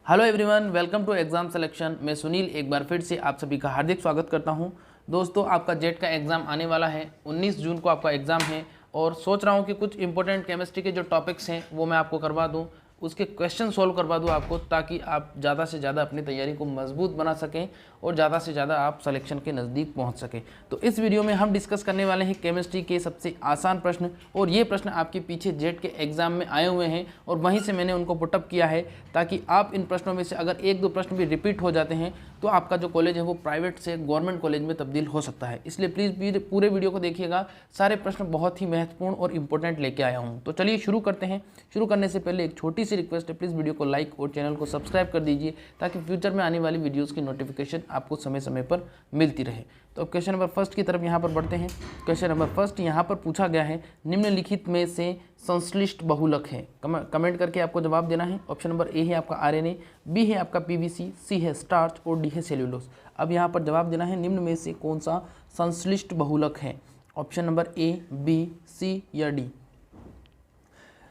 Hello everyone, welcome to exam selection. मैं सुनील एक बार फिर से आप सभी का हार्दिक स्वागत करता हूं। दोस्तों, आपका जेट का एग्ज़ाम आने वाला है। 19 जून को आपका एग्ज़ाम है और सोच रहा हूं कि कुछ इंपॉर्टेंट केमिस्ट्री के जो टॉपिक्स हैं वो मैं आपको करवा दूं, उसके क्वेश्चन सोल्व करवा दूं आपको, ताकि आप ज़्यादा से ज़्यादा अपनी तैयारी को मजबूत बना सकें और ज़्यादा से ज़्यादा आप सिलेक्शन के नज़दीक पहुँच सकें। तो इस वीडियो में हम डिस्कस करने वाले हैं केमिस्ट्री के सबसे आसान प्रश्न, और ये प्रश्न आपके पीछे जेट के एग्ज़ाम में आए हुए हैं और वहीं से मैंने उनको पुटअप किया है, ताकि आप इन प्रश्नों में से अगर एक दो प्रश्न भी रिपीट हो जाते हैं तो आपका जो कॉलेज है वो प्राइवेट से गवर्नमेंट कॉलेज में तब्दील हो सकता है। इसलिए प्लीज़ पूरे वीडियो को देखिएगा, सारे प्रश्न बहुत ही महत्वपूर्ण और इंपॉर्टेंट लेके आया हूँ। तो चलिए शुरू करते हैं। शुरू करने से पहले एक छोटी सी रिक्वेस्ट है, प्लीज़ वीडियो को लाइक और चैनल को सब्सक्राइब कर दीजिए, ताकि फ्यूचर में आने वाली वीडियोज़ की नोटिफिकेशन आपको समय समय पर मिलती रहे। तो अब क्वेश्चन नंबर फर्स्ट की तरफ यहाँ पर बढ़ते हैं। क्वेश्चन नंबर फर्स्ट यहाँ पर पूछा गया है, निम्नलिखित में से संश्लिष्ट बहुलक है। कमेंट करके आपको जवाब देना है। ऑप्शन नंबर ए है आपका आरएनए, बी है आपका पीवीसी, सी है स्टार्च और डी है सेल्यूलोज। अब यहाँ पर जवाब देना है, निम्न में से कौन सा संश्लिष्ट बहुलक है। ऑप्शन नंबर ए, बी, सी या डी।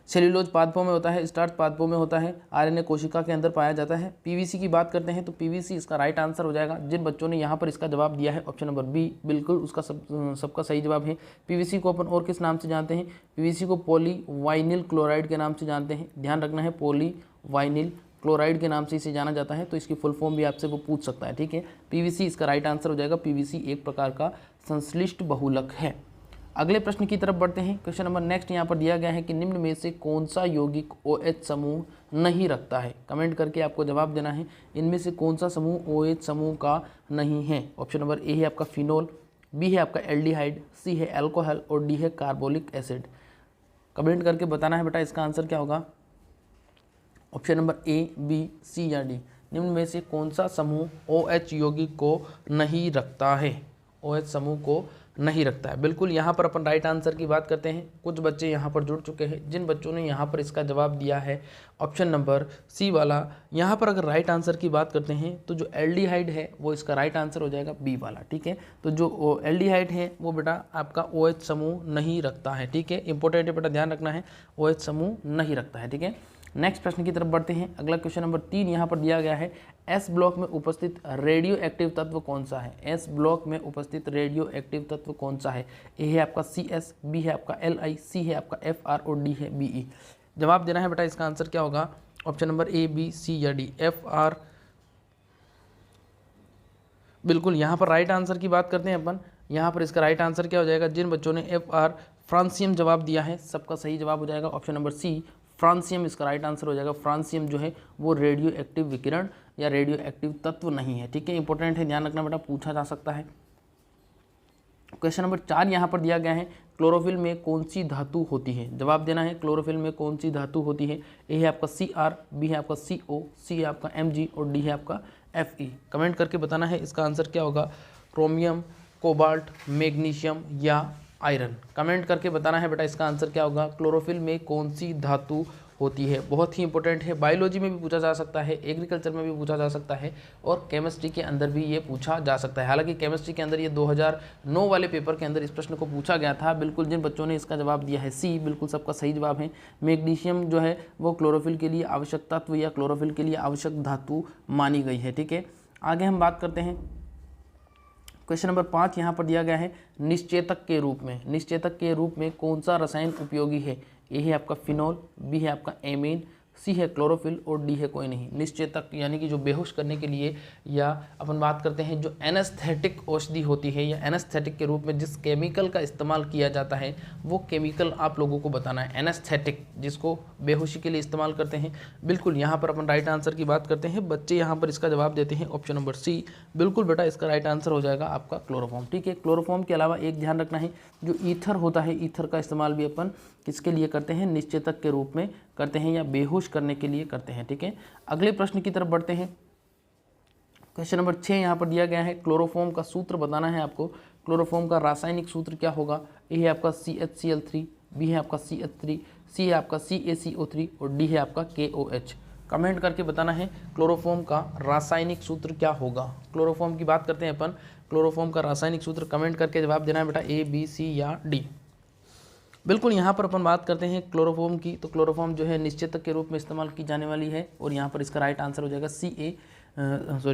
सेल्यूलोज पादपों में होता है, स्टार्च पादपों में होता है, आरएनए कोशिका के अंदर पाया जाता है। पीवीसी की बात करते हैं तो पीवीसी इसका राइट आंसर हो जाएगा। जिन बच्चों ने यहाँ पर इसका जवाब दिया है ऑप्शन नंबर बी, बिल्कुल उसका सबका सही जवाब है। पीवीसी को अपन और किस नाम से जानते हैं? पीवीसी को पॉलीवाइनिल क्लोराइड के नाम से जानते हैं। ध्यान रखना है, पॉलीवाइनिल क्लोराइड के नाम से इसे जाना जाता है। तो इसकी फुल फॉर्म भी आपसे वो पूछ सकता है, ठीक है। पीवीसी इसका राइट आंसर हो जाएगा। पीवीसी एक प्रकार का संश्लिष्ट बहुलक है। अगले प्रश्न की तरफ बढ़ते हैं। क्वेश्चन नंबर नेक्स्ट यहाँ पर दिया गया है कि निम्न में से कौन सा यौगिक OH समूह नहीं रखता है। कमेंट करके आपको जवाब देना है, इनमें से कौन सा समूह OH समूह का नहीं है। ऑप्शन नंबर ए है आपका फिनोल, बी है आपका एल्डिहाइड, सी है एल्कोहल और डी है कार्बोलिक एसिड। कमेंट करके बताना है बेटा इसका आंसर क्या होगा। ऑप्शन नंबर ए, बी, सी या डी। निम्न में से कौन सा समूह OH यौगिक को नहीं रखता है, OH समूह को नहीं रखता है। बिल्कुल यहाँ पर अपन राइट आंसर की बात करते हैं। कुछ बच्चे यहाँ पर जुड़ चुके हैं। जिन बच्चों ने यहाँ पर इसका जवाब दिया है ऑप्शन नंबर सी वाला, यहाँ पर अगर राइट आंसर की बात करते हैं तो जो एल्डिहाइड है वो इसका राइट आंसर हो जाएगा बी वाला, ठीक है। तो जो एल्डिहाइड है वो बेटा आपका OH समूह नहीं रखता है, ठीक है। इंपॉर्टेंट है बेटा, ध्यान रखना है, OH समूह नहीं रखता है, ठीक है। नेक्स्ट प्रश्न की तरफ बढ़ते हैं। अगला क्वेश्चन नंबर 3 यहाँ पर दिया गया है, एस ब्लॉक में उपस्थित रेडियो एक्टिव तत्व कौन सा है। एस ब्लॉक में उपस्थित रेडियो एक्टिव तत्व कौन सा है। ए है आपका CS, बी है आपका Li, सी है आपका Fr और डी है Be। जवाब देना है बेटा, इसका आंसर क्या होगा। ऑप्शन नंबर ए, बी, सी या डी। Fr बिल्कुल यहाँ पर राइट आंसर की बात करते हैं अपन। यहाँ पर इसका राइट आंसर क्या हो जाएगा। जिन बच्चों ने Fr फ्रांसियम जवाब दिया है सबका सही जवाब हो जाएगा ऑप्शन नंबर सी, फ्रांसियम इसका राइट आंसर हो जाएगा। फ्रांसियम जो है वो रेडियो एक्टिव विकिरण या रेडियो एक्टिव तत्व नहीं है, ठीक है। इंपॉर्टेंट है, ध्यान रखना बेटा, पूछा जा सकता है। क्वेश्चन नंबर 4 यहाँ पर दिया गया है, क्लोरोफिल में कौन सी धातु होती है। जवाब देना है, क्लोरोफिल में कौन सी धातु होती है। ए है आपका Cr, बी है आपका CO, सी है आपका Mg और डी है आपका Fe। कमेंट करके बताना है इसका आंसर क्या होगा। क्रोमियम, कोबाल्ट, मैग्नीशियम या आयरन। कमेंट करके बताना है बेटा इसका आंसर क्या होगा। क्लोरोफिल में कौन सी धातु होती है, बहुत ही इंपॉर्टेंट है। बायोलॉजी में भी पूछा जा सकता है, एग्रीकल्चर में भी पूछा जा सकता है और केमिस्ट्री के अंदर भी ये पूछा जा सकता है। हालांकि केमिस्ट्री के अंदर ये 2009 वाले पेपर के अंदर इस प्रश्न को पूछा गया था। बिल्कुल जिन बच्चों ने इसका जवाब दिया है सी, बिल्कुल सबका सही जवाब है। मैग्नीशियम जो है वो क्लोरोफिल के लिए आवश्यक तत्व या क्लोरोफिल के लिए आवश्यक धातु मानी गई है, ठीक है। आगे हम बात करते हैं। क्वेश्चन नंबर 5 यहाँ पर दिया गया है, निश्चेतक के रूप में, निश्चेतक के रूप में कौन सा रसायन उपयोगी है। ए है आपका फिनोल, बी है आपका एमीन, सी है क्लोरोफिल और डी है कोई नहीं। निश्चेतक यानी कि जो बेहोश करने के लिए, या अपन बात करते हैं जो एनेस्थेटिक औषधि होती है या एनेस्थेटिक के रूप में जिस केमिकल का इस्तेमाल किया जाता है वो केमिकल आप लोगों को बताना है। एनेस्थेटिक जिसको बेहोशी के लिए इस्तेमाल करते हैं। बिल्कुल यहाँ पर अपन राइट आंसर की बात करते हैं। बच्चे यहाँ पर इसका जवाब देते हैं ऑप्शन नंबर सी। बिल्कुल बेटा इसका राइट आंसर हो जाएगा आपका क्लोरोफॉर्म, ठीक है। क्लोरोफॉर्म के अलावा एक ध्यान रखना है, जो ईथर होता है, ईथर का इस्तेमाल भी अपन किसके लिए करते हैं, निश्चेतक के रूप में करते हैं या बेहोश करने के लिए करते हैं, ठीक है। अगले प्रश्न की तरफ बढ़ते हैं। क्वेश्चन नंबर 6 यहाँ पर दिया गया है, क्लोरोफॉर्म का सूत्र बताना है आपको। क्लोरोफॉर्म का रासायनिक सूत्र क्या होगा। ए है आपका CHCl3, बी है आपका CH3, सी है आपका CaCO3 और डी है आपका KOH। कमेंट करके बताना है क्लोरोफॉर्म का रासायनिक सूत्र क्या होगा। क्लोरोफॉर्म की बात करते हैं अपन, क्लोरोफॉर्म का रासायनिक सूत्र कमेंट करके जवाब देना है बेटा, A, B, C या D। बिल्कुल यहाँ पर अपन बात करते हैं क्लोरोफॉर्म की, तो क्लोरोफॉर्म जो है निश्चेतक के रूप में इस्तेमाल की जाने वाली है और यहाँ पर इसका राइट आंसर हो जाएगा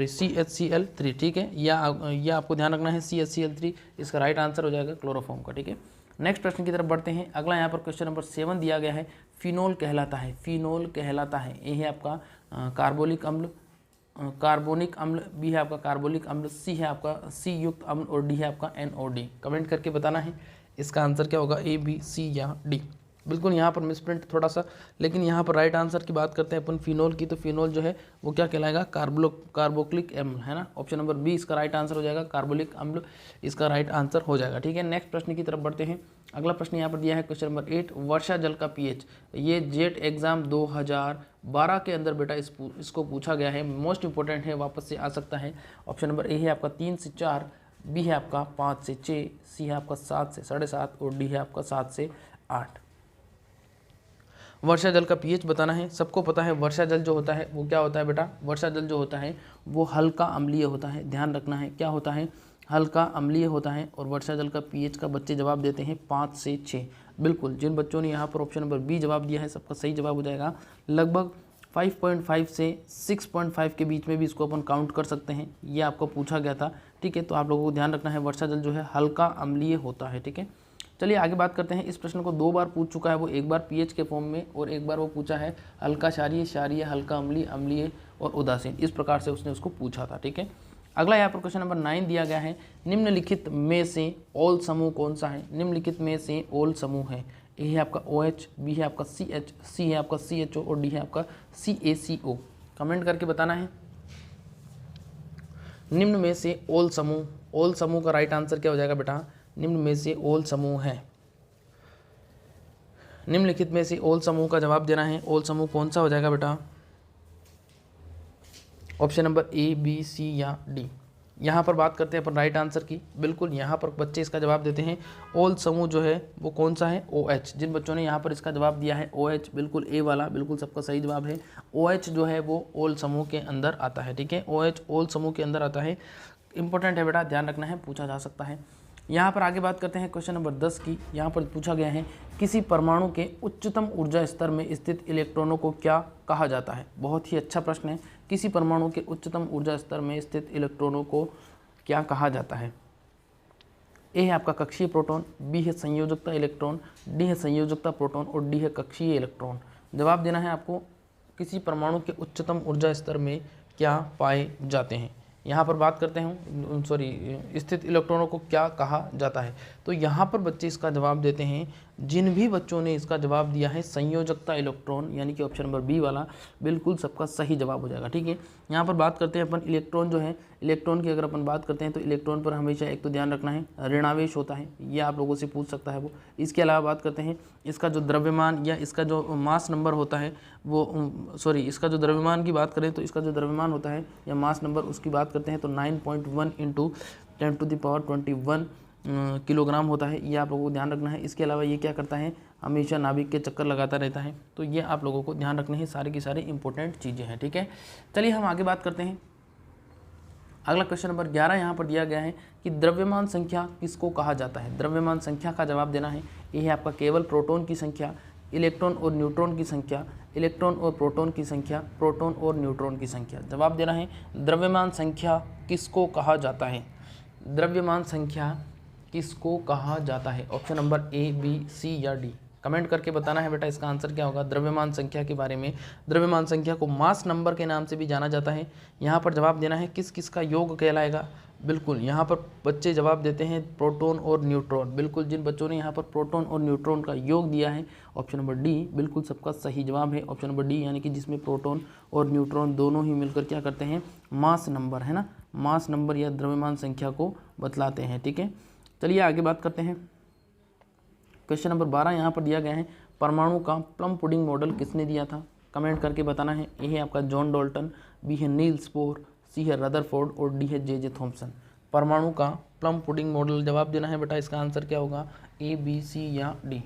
CHCl3, ठीक है, या आपको ध्यान रखना है CHCl3 इसका राइट आंसर हो जाएगा क्लोरोफॉर्म का, ठीक है। नेक्स्ट प्रश्न की तरफ बढ़ते हैं। अगला यहाँ पर क्वेश्चन नंबर 7 दिया गया है, फिनोल कहलाता है, फिनोल कहलाता है, ये है आपका कार्बोनिक अम्ल, बी है आपका कार्बोनिक अम्ल, सी है आपका सी युक्त अम्ल और डी है आपका NOD। कमेंट करके बताना है इसका आंसर क्या होगा, A, B, C या D। बिल्कुल यहाँ पर मिसप्रिंट थोड़ा सा, लेकिन यहाँ पर राइट आंसर की बात करते हैं अपन फिनोल की, तो फिनोल जो है वो क्या कहलाएगा, कार्बोक्लिक अम्ल, है ना। ऑप्शन नंबर बी इसका राइट आंसर हो जाएगा, कार्बोलिक अम्ल इसका राइट आंसर हो जाएगा, ठीक है। नेक्स्ट प्रश्न की तरफ बढ़ते हैं। अगला प्रश्न यहाँ पर दिया है क्वेश्चन नंबर 8, वर्षा जल का pH। ये जेट एग्जाम 2012 के अंदर बेटा इसको पूछा गया है, मोस्ट इंपॉर्टेंट है, वापस से आ सकता है। ऑप्शन नंबर ए है आपका 3 से 4, बी है आपका 5 से 6, सी है आपका 7 से 7.5 और डी है आपका 7 से 8। वर्षा जल का pH बताना है। सबको पता है वर्षा जल जो होता है वो क्या होता है बेटा, वर्षा जल जो होता है वो हल्का अम्लीय होता है, ध्यान रखना है, क्या होता है, हल्का अम्लीय होता है। और वर्षा जल का pH का बच्चे जवाब देते हैं 5 से 6। बिल्कुल जिन बच्चों ने यहाँ पर ऑप्शन नंबर बी जवाब दिया है सबका सही जवाब हो जाएगा। लगभग 5.5 से 6.5 के बीच में भी इसको अपन काउंट कर सकते हैं, ये आपको पूछा गया था, ठीक है। तो आप लोगों को ध्यान रखना है वर्षा जल जो है हल्का अम्लीय होता है, ठीक है। चलिए आगे बात करते हैं। इस प्रश्न को 2 बार पूछ चुका है वो, एक बार pH के फॉर्म में और एक बार वो पूछा है हल्का क्षारीय, क्षारीय, हल्का अम्लीय, अम्लीय और उदासीन, इस प्रकार से उसने उसको पूछा था, ठीक है। अगला यहाँ पर क्वेश्चन नंबर 9 दिया गया है, निम्नलिखित में से ओल समूह कौन सा है, निम्नलिखित में से ओल समूह है। ए है आपका OH, बी है आपका CH, सी है आपका CHO और डी है आपका CaCO। कमेंट करके बताना है निम्न में से ओल समूह, ओल समूह का राइट आंसर क्या हो जाएगा बेटा, निम्न में से ओल समूह है, निम्नलिखित में से ओल समूह का जवाब देना है। ओल समूह कौन सा हो जाएगा बेटा, option number A, B, C या D। यहाँ पर बात करते हैं अपन राइट आंसर की। बिल्कुल यहाँ पर बच्चे इसका जवाब देते हैं ओल समूह जो है वो कौन सा है, OH। जिन बच्चों ने यहाँ पर इसका जवाब दिया है OH, बिल्कुल A वाला, बिल्कुल सबका सही जवाब है। OH जो है वो ओल समूह के अंदर आता है, ठीक है। OH ओल समूह के अंदर आता है, इंपॉर्टेंट है बेटा, ध्यान रखना है, पूछा जा सकता है। यहाँ पर आगे बात करते हैं क्वेश्चन नंबर 10 की। यहाँ पर पूछा गया है किसी परमाणु के उच्चतम ऊर्जा स्तर में स्थित इलेक्ट्रॉनों को क्या कहा जाता है। बहुत ही अच्छा प्रश्न है, किसी परमाणु के उच्चतम ऊर्जा स्तर में स्थित इलेक्ट्रॉनों को क्या कहा जाता है। ए है आपका कक्षीय प्रोटॉन, बी है संयोजकता इलेक्ट्रॉन, डी है संयोजकता प्रोटॉन और डी है कक्षीय इलेक्ट्रॉन। जवाब देना है आपको किसी परमाणु के उच्चतम ऊर्जा स्तर में क्या पाए जाते हैं। यहाँ पर बात करते हैं स्थित इलेक्ट्रॉनों को क्या कहा जाता है, तो यहाँ पर बच्चे इसका जवाब देते हैं, जिन भी बच्चों ने इसका जवाब दिया है संयोजकता इलेक्ट्रॉन, यानी कि ऑप्शन नंबर बी वाला बिल्कुल सबका सही जवाब हो जाएगा, ठीक है। यहाँ पर बात करते हैं अपन इलेक्ट्रॉन जो है, इलेक्ट्रॉन की अगर अपन बात करते हैं तो इलेक्ट्रॉन पर हमेशा एक तो ध्यान रखना है ऋणावेश होता है, ये आप लोगों से पूछ सकता है वो। इसके अलावा बात करते हैं इसका जो द्रव्यमान या इसका जो मास नंबर होता है वो इसका जो द्रव्यमान की बात करें तो इसका जो द्रव्यमान होता है या मास नंबर उसकी बात करते हैं तो 9.1 × 10⁻21 किलोग्राम होता है, ये आप लोगों को ध्यान रखना है। इसके अलावा ये क्या करता है, हमेशा नाभिक के चक्कर लगाता रहता है, तो ये आप लोगों को ध्यान रखने हैं, सारी की सारी इंपॉर्टेंट चीज़ें हैं, ठीक है। चलिए हम आगे बात करते हैं। अगला क्वेश्चन नंबर 11 यहाँ पर दिया गया है कि द्रव्यमान संख्या किसको कहा जाता है। द्रव्यमान संख्या का जवाब देना है। ये है आपका केवल प्रोटॉन की संख्या, इलेक्ट्रॉन और न्यूट्रॉन की संख्या, इलेक्ट्रॉन और प्रोटॉन की संख्या, प्रोटॉन और न्यूट्रॉन की संख्या। जवाब देना है द्रव्यमान संख्या किसको कहा जाता है, द्रव्यमान संख्या किसको कहा जाता है। Option number A, B, C या D। कमेंट करके बताना है बेटा इसका आंसर क्या होगा। द्रव्यमान संख्या के बारे में, द्रव्यमान संख्या को मास नंबर के नाम से भी जाना जाता है। यहाँ पर जवाब देना है किस किस का योग कहलाएगा। बिल्कुल यहाँ पर बच्चे जवाब देते हैं प्रोटॉन और न्यूट्रॉन। बिल्कुल जिन बच्चों ने यहाँ पर प्रोटॉन और न्यूट्रॉन का योग दिया है ऑप्शन नंबर डी बिल्कुल सबका सही जवाब है। ऑप्शन नंबर डी यानी कि जिसमें प्रोटॉन और न्यूट्रॉन दोनों ही मिलकर क्या करते हैं, मास नंबर, है ना, मास नंबर या द्रव्यमान संख्या को बतलाते हैं, ठीक है। चलिए आगे बात करते हैं। क्वेश्चन नंबर 12 यहाँ पर दिया गया है परमाणु का प्लम पुडिंग मॉडल किसने दिया था। कमेंट करके बताना है। ए है आपका जॉन डाल्टन, बी है नील्स बोर, सी है रदरफोर्ड और डी है जे थॉमसन। परमाणु का प्लम पुडिंग मॉडल जवाब देना है बेटा, इसका आंसर क्या होगा, ए, बी, सी या डी।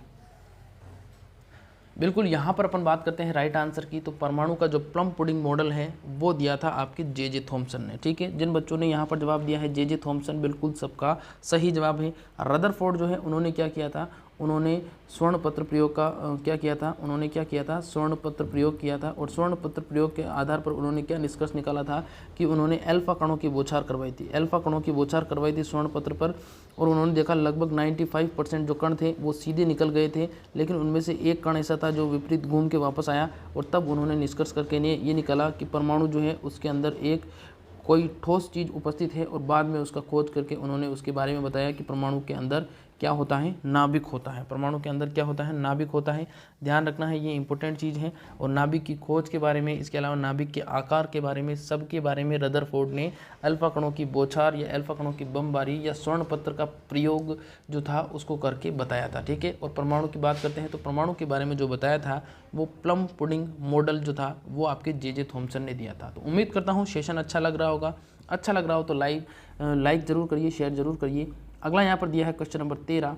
बिल्कुल यहाँ पर अपन बात करते हैं राइट आंसर की, तो परमाणु का जो प्लम पुडिंग मॉडल है वो दिया था आपके जे थॉमसन ने, ठीक है। जिन बच्चों ने यहाँ पर जवाब दिया है जे थॉमसन बिल्कुल सबका सही जवाब है। रदरफोर्ड जो है उन्होंने क्या किया था, उन्होंने स्वर्ण पत्र प्रयोग का क्या किया था, उन्होंने क्या किया था, स्वर्ण पत्र प्रयोग किया था। और स्वर्ण पत्र प्रयोग के आधार पर उन्होंने क्या निष्कर्ष निकाला था कि उन्होंने अल्फा कणों की बौछार करवाई थी, अल्फा कणों की बौछार करवाई थी स्वर्ण पत्र पर। और उन्होंने देखा लगभग 95% जो कण थे वो सीधे निकल गए थे, लेकिन उनमें से एक कण ऐसा था जो विपरीत घूम के वापस आया। और तब उन्होंने निष्कर्ष करके ये निकाला कि परमाणु जो है उसके अंदर एक कोई ठोस चीज़ उपस्थित है। और बाद में उसका खोज करके उन्होंने उसके बारे में बताया कि परमाणु के अंदर क्या होता है, नाभिक होता है। परमाणु के अंदर क्या होता है, नाभिक होता है। ध्यान रखना है, ये इंपॉर्टेंट चीज़ है। और नाभिक की खोज के बारे में, इसके अलावा नाभिक के आकार के बारे में, सब के बारे में रदरफोर्ड ने अल्फा कणों की बौछार या अल्फा कणों की बमबारी या स्वर्ण पत्र का प्रयोग जो था उसको करके बताया था। ठीक है। और परमाणु की बात करते हैं तो परमाणु के बारे में जो बताया था वो प्लम पुडिंग मॉडल जो था वो आपके जे थॉमसन ने दिया था। तो उम्मीद करता हूँ सेशन अच्छा लग रहा होगा। अच्छा लग रहा हो तो लाइक ज़रूर करिए, शेयर ज़रूर करिए। अगला यहाँ पर दिया है क्वेश्चन नंबर 13।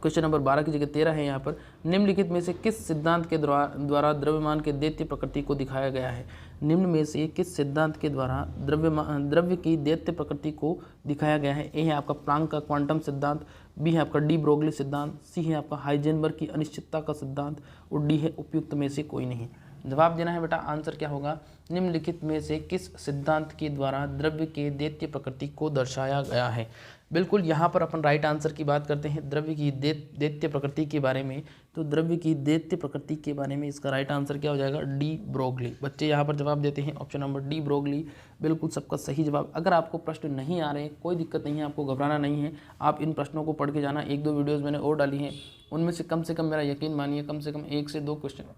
क्वेश्चन नंबर 12 की जगह 13 है यहाँ पर। निम्नलिखित में से किस सिद्धांत के द्वारा द्रव्यमान के दैत्य प्रकृति को दिखाया गया है। निम्न में से किस सिद्धांत के द्वारा द्रव्य की दैत्य प्रकृति को दिखाया गया है। ए है आपका प्लांक का क्वांटम सिद्धांत, बी है आपका डी ब्रोगली सिद्धांत, सी है आपका हाइजेनबर्ग की अनिश्चितता का सिद्धांत और डी है उपयुक्त में से कोई नहीं। जवाब देना है बेटा, आंसर क्या होगा, निम्नलिखित में से किस सिद्धांत के द्वारा द्रव्य के दैत्य प्रकृति को दर्शाया गया है। बिल्कुल यहाँ पर अपन राइट आंसर की बात करते हैं द्रव्य की दैत्य प्रकृति के बारे में। तो द्रव्य की दैत्य प्रकृति के बारे में इसका राइट आंसर क्या हो जाएगा, डी ब्रोगली। बच्चे यहाँ पर जवाब देते हैं ऑप्शन नंबर डी ब्रोगली, बिल्कुल सबका सही जवाब। अगर आपको प्रश्न नहीं आ रहे कोई दिक्कत नहीं है, आपको घबराना नहीं है, आप इन प्रश्नों को पढ़ के जाना। 1-2 वीडियोज़ मैंने और डाली हैं, उनमें से कम मेरा यकीन मानिए कम से कम 1 से 2 क्वेश्चन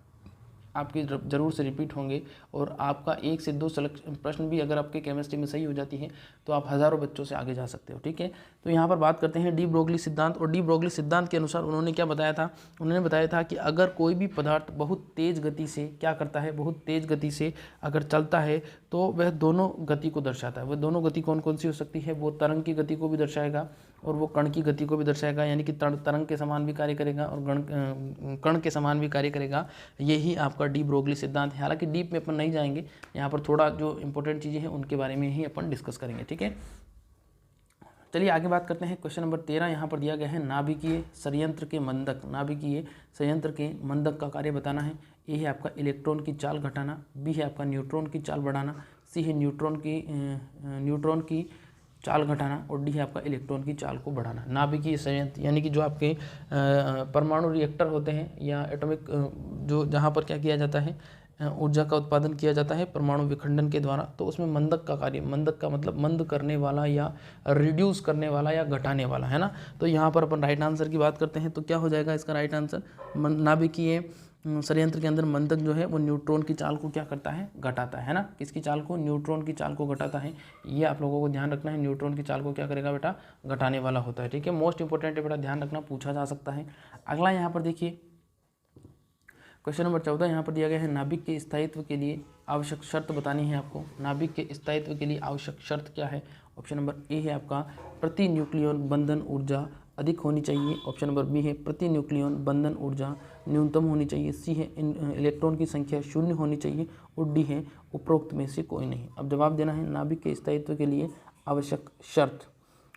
आपकी ज़रूर से रिपीट होंगे। और आपका 1 से 2 प्रश्न भी अगर आपके केमिस्ट्री में सही हो जाती है तो आप हज़ारों बच्चों से आगे जा सकते हो। ठीक है। तो यहाँ पर बात करते हैं डी ब्रोगली सिद्धांत। और डी ब्रोगली सिद्धांत के अनुसार उन्होंने क्या बताया था, उन्होंने बताया था कि अगर कोई भी पदार्थ बहुत तेज़ गति से क्या करता है, बहुत तेज़ गति से अगर चलता है तो वह दोनों गति को दर्शाता है। वह दोनों गति कौन कौन सी हो सकती है, वो तरंग की गति को भी दर्शाएगा और वो कण की गति को भी दर्शाएगा, यानी कि तरंग के समान भी कार्य करेगा और कण के समान भी कार्य करेगा। यही आपका डी ब्रोगली सिद्धांत है। हालांकि डीप में अपन नहीं जाएंगे, यहाँ पर थोड़ा जो इंपॉर्टेंट चीज़ें हैं उनके बारे में ही अपन डिस्कस करेंगे। ठीक है। चलिए आगे बात करते हैं। क्वेश्चन नंबर 13 यहाँ पर दिया गया है, नाभिकीय संयंत्र के मंदक, नाभिकीय संयंत्र के मंदक का कार्य बताना है। ए है आपका इलेक्ट्रॉन की चाल घटाना, बी है आपका न्यूट्रॉन की चाल बढ़ाना, सी है न्यूट्रॉन की चाल घटाना और डी है आपका इलेक्ट्रॉन की चाल को बढ़ाना। नाभिकीय संयंत्र यानी कि जो आपके परमाणु रिएक्टर होते हैं या एटॉमिक जो जहाँ पर क्या किया जाता है, ऊर्जा का उत्पादन किया जाता है परमाणु विखंडन के द्वारा, तो उसमें मंदक का कार्य, मंदक का मतलब मंद करने वाला या रिड्यूस करने वाला या घटाने वाला, है ना। तो यहाँ पर अपन राइट आंसर की बात करते हैं तो क्या हो जाएगा इसका राइट आंसर, नाभिकीय संयंत्र के अंदर मंदक जो है वो न्यूट्रॉन की चाल को क्या करता है, घटाता है ना। किसकी चाल को, न्यूट्रॉन की चाल को घटाता है। ये आप लोगों को ध्यान रखना है, न्यूट्रॉन की चाल को क्या करेगा बेटा, घटाने वाला होता है। ठीक है, मोस्ट इंपॉर्टेंट है बेटा, ध्यान रखना, पूछा जा सकता है। अगला यहाँ पर देखिए क्वेश्चन नंबर 14 यहाँ पर दिया गया है, नाभिक के स्थायित्व के लिए आवश्यक शर्त बतानी है आपको। नाभिक के स्थायित्व के लिए आवश्यक शर्त क्या है। ऑप्शन नंबर ए है आपका प्रति न्यूक्लियन बंधन ऊर्जा अधिक होनी चाहिए। ऑप्शन नंबर बी है प्रति न्यूक्लियन बंधन ऊर्जा न्यूनतम होनी चाहिए। सी है इलेक्ट्रॉन की संख्या 0 होनी चाहिए और डी है उपरोक्त में से कोई नहीं। अब जवाब देना है नाभिक के स्थायित्व के लिए आवश्यक शर्त।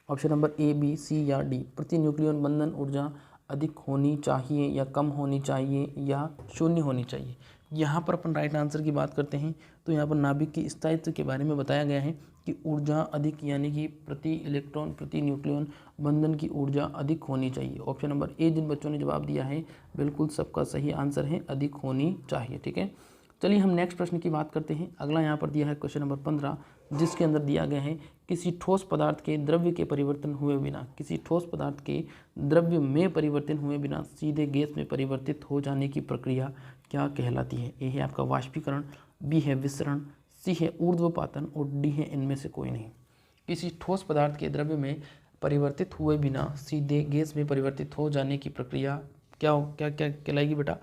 ऑप्शन नंबर ए, बी, सी या डी। प्रति न्यूक्लियन बंधन ऊर्जा अधिक होनी चाहिए या कम होनी चाहिए या 0 होनी चाहिए। यहाँ पर अपन राइट आंसर की बात करते हैं तो यहाँ पर नाभिक की स्थायित्व के बारे में बताया गया है कि ऊर्जा अधिक यानी कि प्रति इलेक्ट्रॉन प्रति न्यूक्लियन बंधन की ऊर्जा अधिक होनी चाहिए। ऑप्शन नंबर ए जिन बच्चों ने जवाब दिया है बिल्कुल सबका सही आंसर है, अधिक होनी चाहिए। ठीक है, चलिए हम नेक्स्ट प्रश्न की बात करते हैं। अगला यहाँ पर दिया है क्वेश्चन नंबर 15, जिसके अंदर दिया गया है किसी ठोस पदार्थ के द्रव्य के परिवर्तन हुए बिना, किसी ठोस पदार्थ के द्रव्य में परिवर्तन हुए बिना सीधे गैस में परिवर्तित हो जाने की प्रक्रिया क्या कहलाती है। ए है आपका वाष्पीकरण, बी है विसरण, सी है ऊर्ध्वपातन और डी है इनमें से कोई नहीं। किसी ठोस पदार्थ के द्रव्य में परिवर्तित हुए बिना सीधे गैस में परिवर्तित हो जाने की प्रक्रिया क्या कहलाएगी बेटा।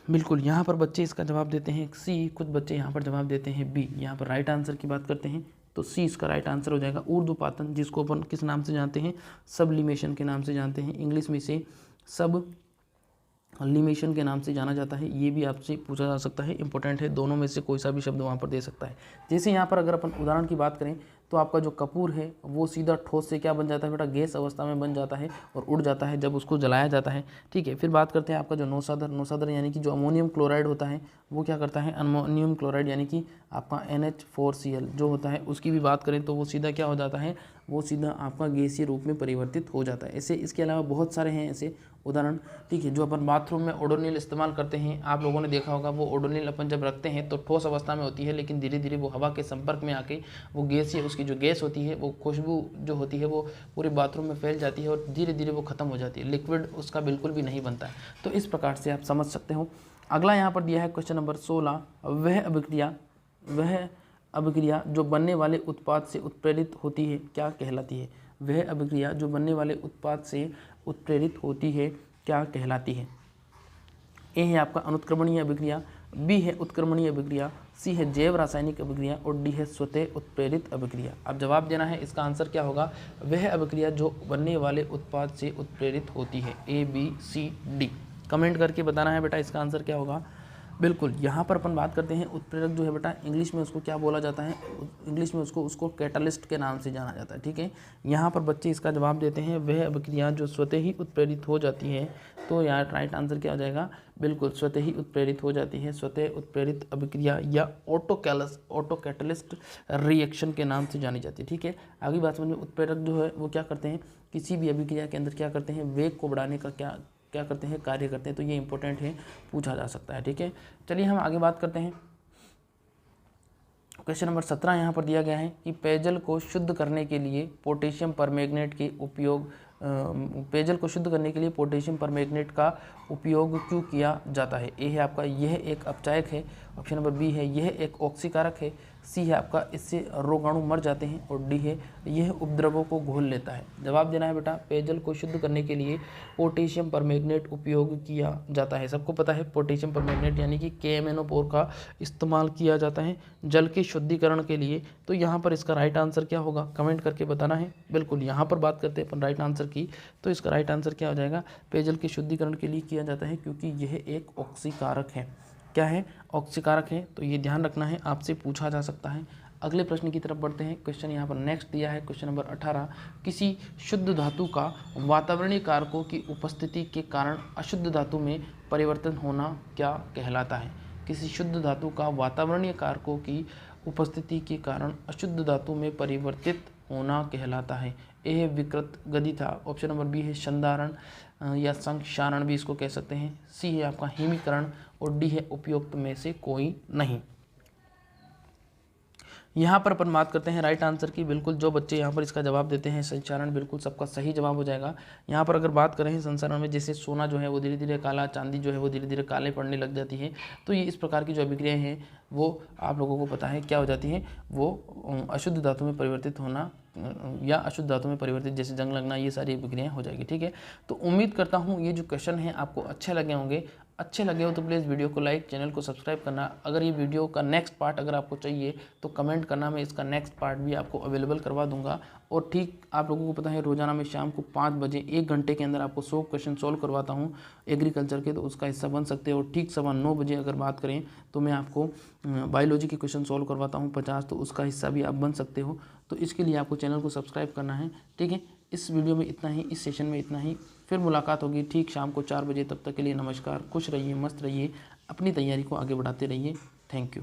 बिल्कुल यहाँ पर बच्चे इसका जवाब देते हैं सी, कुछ बच्चे यहाँ पर जवाब देते हैं बी। यहाँ पर राइट आंसर की बात करते हैं तो सी इसका राइट आंसर हो जाएगा, ऊर्ध्वपातन, जिसको अपन किस नाम से जानते हैं, सबलिमेशन के नाम से जानते हैं। इंग्लिश में इसे सब लिमेशन के नाम से जाना जाता है। ये भी आपसे पूछा जा सकता है, इंपॉर्टेंट है, दोनों में से कोई सा भी शब्द वहाँ पर दे सकता है। जैसे यहाँ पर अगर अपन उदाहरण की बात करें तो आपका जो कपूर है वो सीधा ठोस से क्या बन जाता है बेटा, गैस अवस्था में बन जाता है और उड़ जाता है जब उसको जलाया जाता है। ठीक है, फिर बात करते हैं आपका जो नौसादर यानी कि जो अमोनियम क्लोराइड होता है वो क्या करता है, अमोनियम क्लोराइड यानी कि आपका NH4Cl जो होता है उसकी भी बात करें तो वो सीधा क्या हो जाता है, वो सीधा आपका गैसीय रूप में परिवर्तित हो जाता है। ऐसे इसके अलावा बहुत सारे हैं ऐसे उदाहरण। ठीक है, जो अपन बाथरूम में ओडोनिल इस्तेमाल करते हैं, आप लोगों ने देखा होगा वो ओडोनिल अपन जब रखते हैं तो ठोस अवस्था में होती है, लेकिन धीरे धीरे वो हवा के संपर्क में आके वो गैसीय उसकी जो गैस होती है वो खुशबू जो होती है वो पूरे बाथरूम में फैल जाती है और धीरे धीरे वो खत्म हो जाती है, लिक्विड उसका बिल्कुल भी नहीं बनता है। तो इस प्रकार से आप समझ सकते हो। अगला यहाँ पर दिया है क्वेश्चन नंबर 16, वह अभिक्रिया जो बनने वाले उत्पाद से उत्प्रेरित होती है क्या कहलाती है। वह अभिक्रिया जो बनने वाले उत्पाद से उत्प्रेरित होती है क्या कहलाती है। ए है आपका अनुत्क्रमणीय अभिक्रिया, बी है उत्क्रमणीय अभिक्रिया, सी है जैव रासायनिक अभिक्रिया और डी है स्वतः उत्प्रेरित अभिक्रिया। अब जवाब देना है, इसका आंसर क्या होगा, वह अभिक्रिया जो बनने वाले उत्पाद से उत्प्रेरित होती है। ABCD कमेंट करके बताना है बेटा इसका आंसर क्या होगा। बिल्कुल, यहाँ पर अपन बात करते हैं उत्प्रेरक जो है बेटा, इंग्लिश में उसको क्या बोला जाता है, इंग्लिश में उसको कैटलिस्ट के नाम से जाना जाता है। ठीक है, यहाँ पर बच्चे इसका जवाब देते हैं वह अभिक्रिया जो स्वतः ही उत्प्रेरित हो जाती है। तो यार राइट आंसर क्या हो जाएगा, बिल्कुल स्वतः ही उत्प्रेरित हो जाती है, स्वतः उत्प्रेरित अभिक्रिया या ऑटो कैटलिस्ट रिएक्शन के नाम से जानी जाती है। ठीक है, अगली बात समझ में, उत्प्रेरक जो है वो क्या करते हैं, किसी भी अभिक्रिया के अंदर क्या करते हैं, वेग को बढ़ाने का क्या करते हैं, कार्य करते हैं। तो ये इंपॉर्टेंट है, पूछा जा सकता है। ठीक है, चलिए हम आगे बात करते हैं। क्वेश्चन नंबर 17 यहाँ पर दिया गया है कि पेयजल को शुद्ध करने के लिए पोटेशियम परमैंगनेट के उपयोग पेयजल को शुद्ध करने के लिए पोटेशियम परमैंगनेट का उपयोग क्यों किया जाता है। ए है आपका यह एक अपचायक है, ऑप्शन नंबर बी है यह एक ऑक्सीकारक है, सी है आपका इससे रोगाणु मर जाते हैं और डी है यह उपद्रवों को घोल लेता है। जवाब देना है बेटा, पेयजल को शुद्ध करने के लिए पोटेशियम परमैंगनेट उपयोग किया जाता है। सबको पता है पोटेशियम परमैंगनेट यानी कि KMnO4 का इस्तेमाल किया जाता है जल के शुद्धिकरण के लिए। तो यहाँ पर इसका राइट आंसर क्या होगा, कमेंट करके बताना है। बिल्कुल, यहाँ पर बात करते हैं अपन राइट आंसर की, तो इसका राइट आंसर क्या हो जाएगा, पेयजल के शुद्धिकरण के लिए किया जाता है क्योंकि यह एक ऑक्सीकारक है। क्या है, ऑक्सीकारक है। तो ये ध्यान रखना है, आपसे पूछा जा सकता है। अगले प्रश्न की तरफ बढ़ते हैं। क्वेश्चन यहाँ पर नेक्स्ट दिया है, क्वेश्चन नंबर 18, किसी शुद्ध धातु का वातावरणीय कारकों की उपस्थिति के कारण अशुद्ध धातु में परिवर्तन होना क्या कहलाता है। किसी शुद्ध धातु का वातावरणीय कारकों की उपस्थिति के कारण अशुद्ध धातु में परिवर्तित होना कहलाता है। ए है विकृत गदिता, ऑप्शन नंबर बी है संधारण या संक्षारण भी इसको कह सकते हैं, सी है आपका हिमीकरण और डी है उपयुक्त में से कोई नहीं। यहाँ पर अपन बात करते हैं राइट आंसर की। बिल्कुल, जो बच्चे यहाँ पर इसका जवाब देते हैं संचारण, बिल्कुल सबका सही जवाब हो जाएगा। यहाँ पर अगर बात करें संचारण में, जैसे सोना जो है वो धीरे धीरे काला, चांदी जो है वो धीरे धीरे काले पड़ने लग जाती है। तो ये इस प्रकार की जो अभिक्रियाएं हैं वो आप लोगों को पता है क्या हो जाती है, वो अशुद्ध धातु में परिवर्तित होना या अशुद्ध धातु में परिवर्तित, जैसे जंग लगना, ये सारी अभिक्रियाएं हो जाएगी। ठीक है, तो उम्मीद करता हूँ ये जो क्वेश्चन है आपको अच्छे लगे होंगे। अच्छे लगे हो तो प्लीज़ वीडियो को लाइक, चैनल को सब्सक्राइब करना। अगर ये वीडियो का नेक्स्ट पार्ट अगर आपको चाहिए तो कमेंट करना, मैं इसका नेक्स्ट पार्ट भी आपको अवेलेबल करवा दूंगा। और ठीक आप लोगों को पता है रोजाना मैं शाम को 5 बजे 1 घंटे के अंदर आपको 100 क्वेश्चन सोल्व करवाता हूँ एग्रीकल्चर के, तो उसका हिस्सा बन सकते हो। और ठीक 9:15 बजे अगर बात करें तो मैं आपको बायोलॉजी के क्वेश्चन सोल्व करवाता हूँ 50, तो उसका हिस्सा भी आप बन सकते हो। तो इसके लिए आपको चैनल को सब्सक्राइब करना है। ठीक है, इस वीडियो में इतना ही, इस सेशन में इतना ही। फिर मुलाकात होगी ठीक शाम को 4 बजे। तब तक के लिए नमस्कार, खुश रहिए, मस्त रहिए, अपनी तैयारी को आगे बढ़ाते रहिए। Thank you.